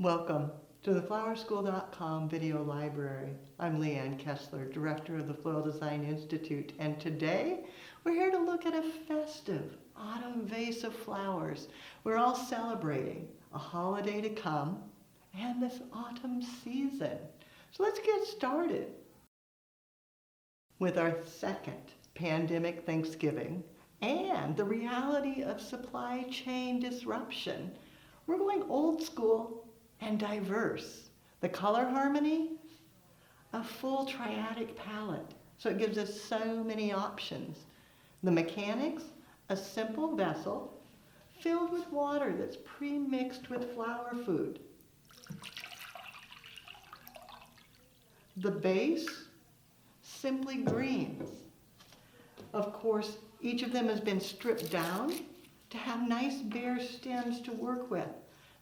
Welcome to the flowerschool.com video library. I'm Leanne Kessler, Director of the Floral Design Institute, and today we're here to look at a festive autumn vase of flowers. We're all celebrating a holiday to come and this autumn season. So let's get started with our second pandemic Thanksgiving and the reality of supply chain disruption. We're going old school and diverse. The color harmony, a full triadic palette. So it gives us so many options. The mechanics, a simple vessel filled with water that's pre-mixed with flower food. The base, simply greens. Of course, each of them has been stripped down to have nice bare stems to work with,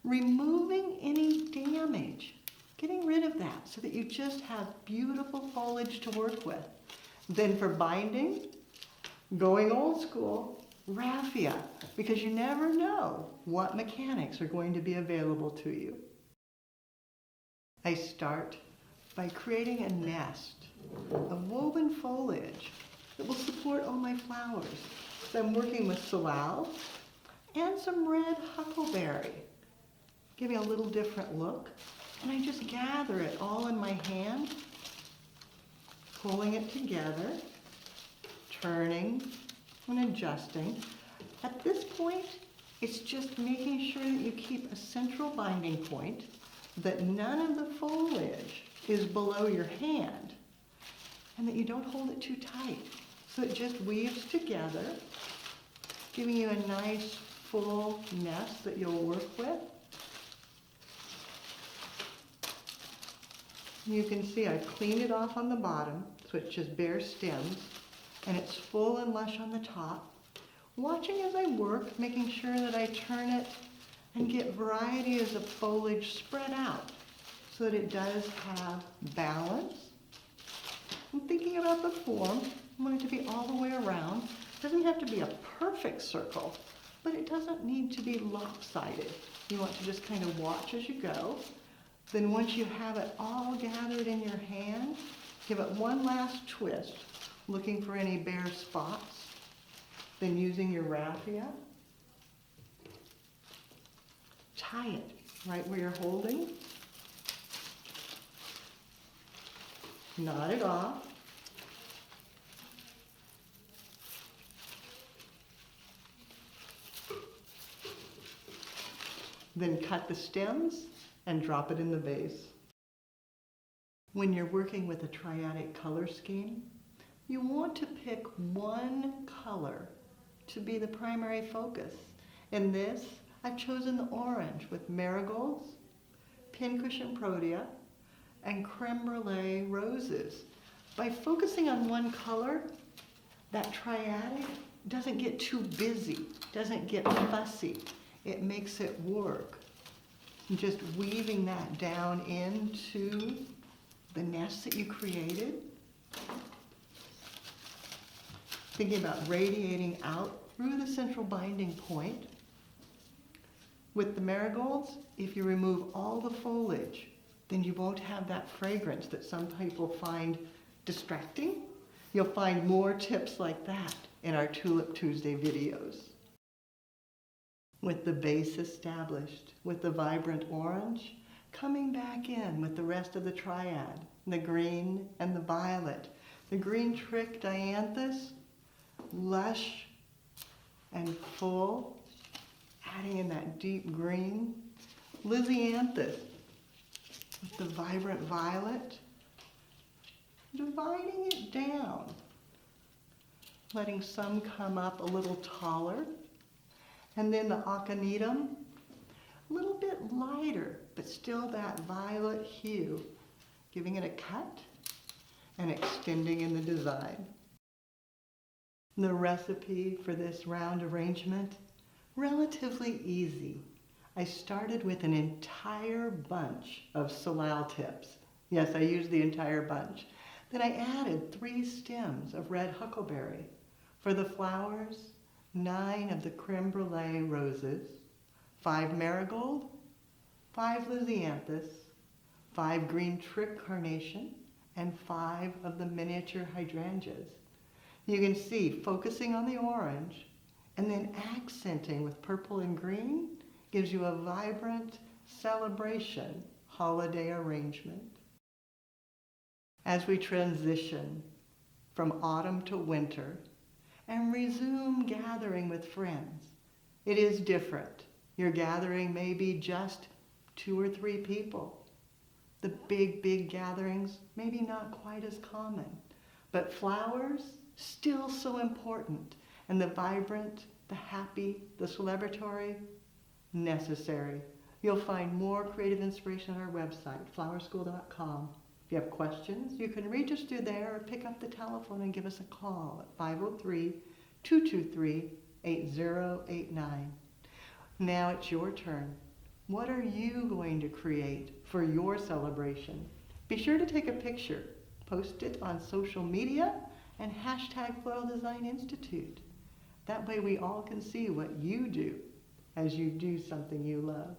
removing any damage, getting rid of that so that you just have beautiful foliage to work with. Then for binding, going old school, raffia, because you never know what mechanics are going to be available to you. I start by creating a nest of woven foliage that will support all my flowers. So I'm working with salal and some red huckleberry, giving a little different look. And I just gather it all in my hand, pulling it together, turning and adjusting. At this point, it's just making sure that you keep a central binding point, that none of the foliage is below your hand, and that you don't hold it too tight. So it just weaves together, giving you a nice full nest that you'll work with. You can see I've cleaned it off on the bottom, so it's just bare stems, and it's full and lush on the top. Watching as I work, making sure that I turn it and get varieties of foliage spread out so that it does have balance. I'm thinking about the form. I want it to be all the way around. It doesn't have to be a perfect circle, but it doesn't need to be lopsided. You want to just kind of watch as you go. Then once you have it all gathered in your hand, give it one last twist, looking for any bare spots. Then using your raffia, tie it right where you're holding. Knot it off. Then cut the stems and drop it in the vase. When you're working with a triadic color scheme, you want to pick one color to be the primary focus. In this, I've chosen the orange with marigolds, pincushion protea, and creme brulee roses. By focusing on one color, that triadic doesn't get too busy, doesn't get fussy. It makes it work. And just weaving that down into the nest that you created. Thinking about radiating out through the central binding point. With the marigolds, if you remove all the foliage, then you won't have that fragrance that some people find distracting. You'll find more tips like that in our Tulip Tuesday videos. With the base established, with the vibrant orange, coming back in with the rest of the triad, the green and the violet. The green trick dianthus, lush and full, adding in that deep green. Lisianthus with the vibrant violet, dividing it down, letting some come up a little taller. And then the aconitum, a little bit lighter, but still that violet hue, giving it a cut and extending in the design. The recipe for this round arrangement, relatively easy. I started with an entire bunch of salal tips. Yes, I used the entire bunch. Then I added 3 stems of red huckleberry. For the flowers, 9 of the creme brulee roses, 5 marigold, 5 lisianthus, 5 green trip carnation, and 5 of the miniature hydrangeas. You can see focusing on the orange and then accenting with purple and green gives you a vibrant celebration holiday arrangement. As we transition from autumn to winter and resume gathering with friends, it is different. Your gathering may be just 2 or 3 people. The big gatherings, maybe not quite as common, but flowers, still so important. And the vibrant, the happy, the celebratory, necessary. You'll find more creative inspiration on our website, flowerschool.com. If you have questions, you can reach us through there or pick up the telephone and give us a call at 503-223-8089. Now it's your turn. What are you going to create for your celebration? Be sure to take a picture, post it on social media, and hashtag Floral Design Institute. That way we all can see what you do as you do something you love.